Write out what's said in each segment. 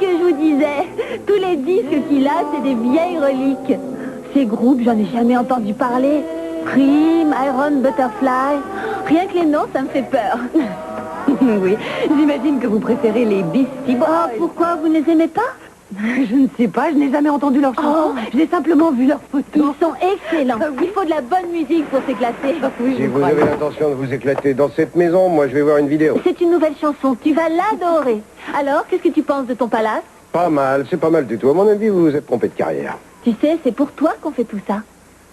Que je vous disais, tous les disques qu'il a, c'est des vieilles reliques. Ces groupes, j'en ai jamais entendu parler. Cream, Iron Butterfly. Rien que les noms, ça me fait peur. Oui, j'imagine que vous préférez les Beastie Boys. Oh, pourquoi vous ne les aimez pas? Je ne sais pas, je n'ai jamais entendu leurs chansons. J'ai simplement vu leurs photos. Ils sont excellents. Il faut de la bonne musique pour s'éclater. Oui, Si vous avez l'intention de vous éclater dans cette maison, moi je vais voir une vidéo. C'est une nouvelle chanson, tu vas l'adorer. Alors, qu'est-ce que tu penses de ton palace? Pas mal, c'est pas mal du tout. À mon avis, vous vous êtes trompé de carrière. Tu sais, c'est pour toi qu'on fait tout ça.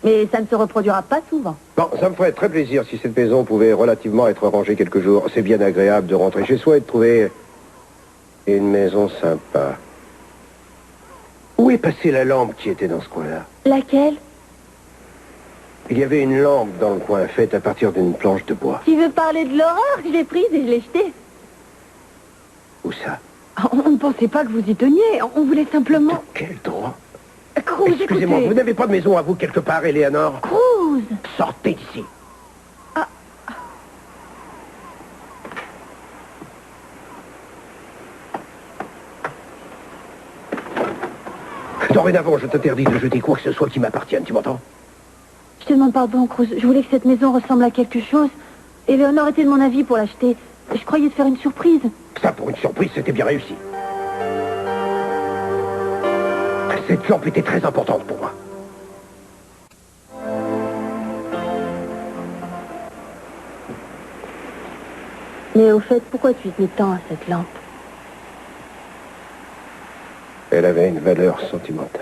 Mais ça ne se reproduira pas souvent. Bon, ça me ferait très plaisir si cette maison pouvait relativement être rangée quelques jours. C'est bien agréable de rentrer chez soi et de trouver une maison sympa. Où est passée la lampe qui était dans ce coin-là? Laquelle? Il y avait une lampe dans le coin, faite à partir d'une planche de bois. Tu veux parler de l'horreur? Je l'ai prise et je l'ai jetée. Où ça? On ne pensait pas que vous y teniez. On voulait simplement... Quel droit? Cruz, Excusez-moi, écoutez. vous n'avez pas de maison à vous quelque part, Eleanor? Cruz! Sortez d'ici. Dorénavant, je t'interdis de jeter quoi que ce soit qui m'appartienne, tu m'entends? Je te demande pardon, Cruz. Je voulais que cette maison ressemble à quelque chose. Éléonore était de mon avis pour l'acheter. Je croyais te faire une surprise. Ça, pour une surprise, c'était bien réussi. Cette lampe était très importante pour moi. Mais au fait, pourquoi tu tenais tant à cette lampe? Elle avait une valeur sentimentale.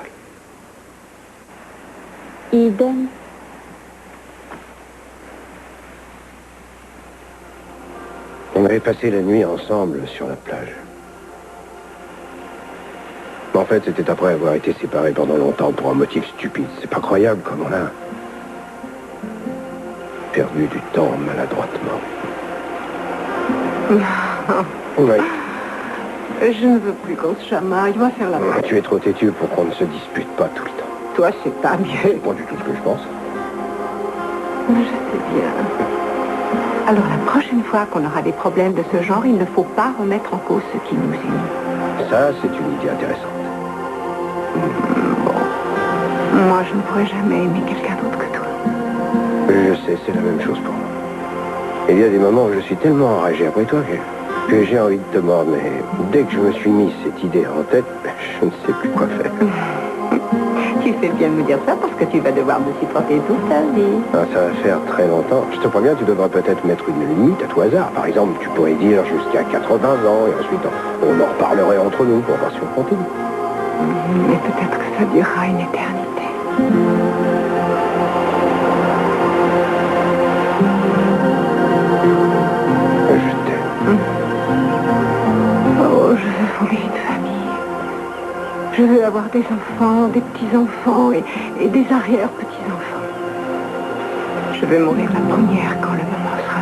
Idem. On avait passé la nuit ensemble sur la plage. En fait, c'était après avoir été séparés pendant longtemps pour un motif stupide. C'est pas croyable comme on a perdu du temps maladroitement. Oui. Je ne veux plus qu'on se chamaille. Va faire la paix. Tu es trop têtu pour qu'on ne se dispute pas tout le temps. Toi, c'est pas mieux. C'est pas du tout ce que je pense. Je sais bien. Alors, la prochaine fois qu'on aura des problèmes de ce genre, il ne faut pas remettre en cause ce qui nous unit. Ça, c'est une idée intéressante. Bon. Moi, je ne pourrais jamais aimer quelqu'un d'autre que toi. Je sais, c'est la même chose pour moi. Il y a des moments où je suis tellement enragé après toi que j'ai envie de te mordre, mais dès que je me suis mis cette idée en tête, je ne sais plus quoi faire. Tu fais bien de me dire ça parce que tu vas devoir me supporter toute ta vie. Ah, ça va faire très longtemps. Je te préviens, tu devrais peut-être mettre une limite à tout hasard. Par exemple, tu pourrais dire jusqu'à 80 ans, et ensuite on en reparlerait entre nous pour voir si on continue. Mais peut-être que ça durera une éternité. Je t'aime. Oh, je veux fonder une famille. Je veux avoir des enfants, des petits-enfants et des arrière-petits-enfants. Je veux mourir la première quand le moment sera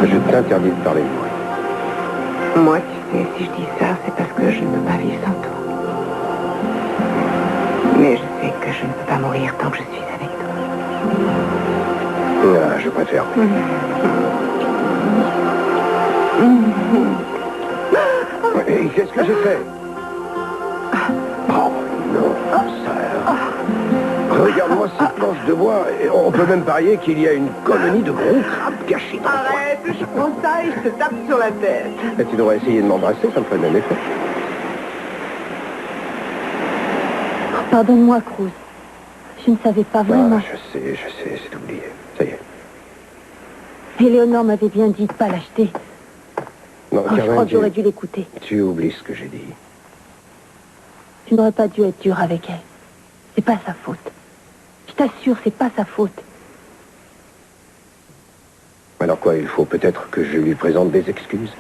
venu. Je t'interdis de parler de moi. Moi, tu sais, si je dis ça, c'est parce que je ne peux pas vivre sans toi. Mais je sais que je ne peux pas mourir tant que je suis avec toi. Ah, je préfère. Et qu'est-ce que j'ai fait? Oh non, ça... Regarde-moi cette planche de bois. Et on peut même parier qu'il y a une colonie de gros crabes cachés dans le coin. Arrête, je prends ça et je te tape sur la tête. Et tu devrais essayer de m'embrasser, ça me ferait le même effet. Pardonne-moi, Cruz. Je ne savais pas vraiment. Ah, je sais, c'est oublié. Ça y est. Éléonore m'avait bien dit de pas l'acheter. Non, Oh, je crois que j'aurais dû l'écouter. Tu oublies ce que j'ai dit. Tu n'aurais pas dû être dur avec elle. C'est pas sa faute. Je t'assure, c'est pas sa faute. Alors quoi, il faut peut-être que je lui présente des excuses?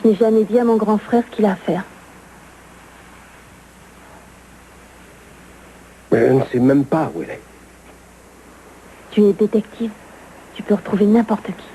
Je n'ai jamais dit à mon grand frère ce qu'il a à faire. Mais je ne sais même pas où elle est. Tu es détective. Tu peux retrouver n'importe qui.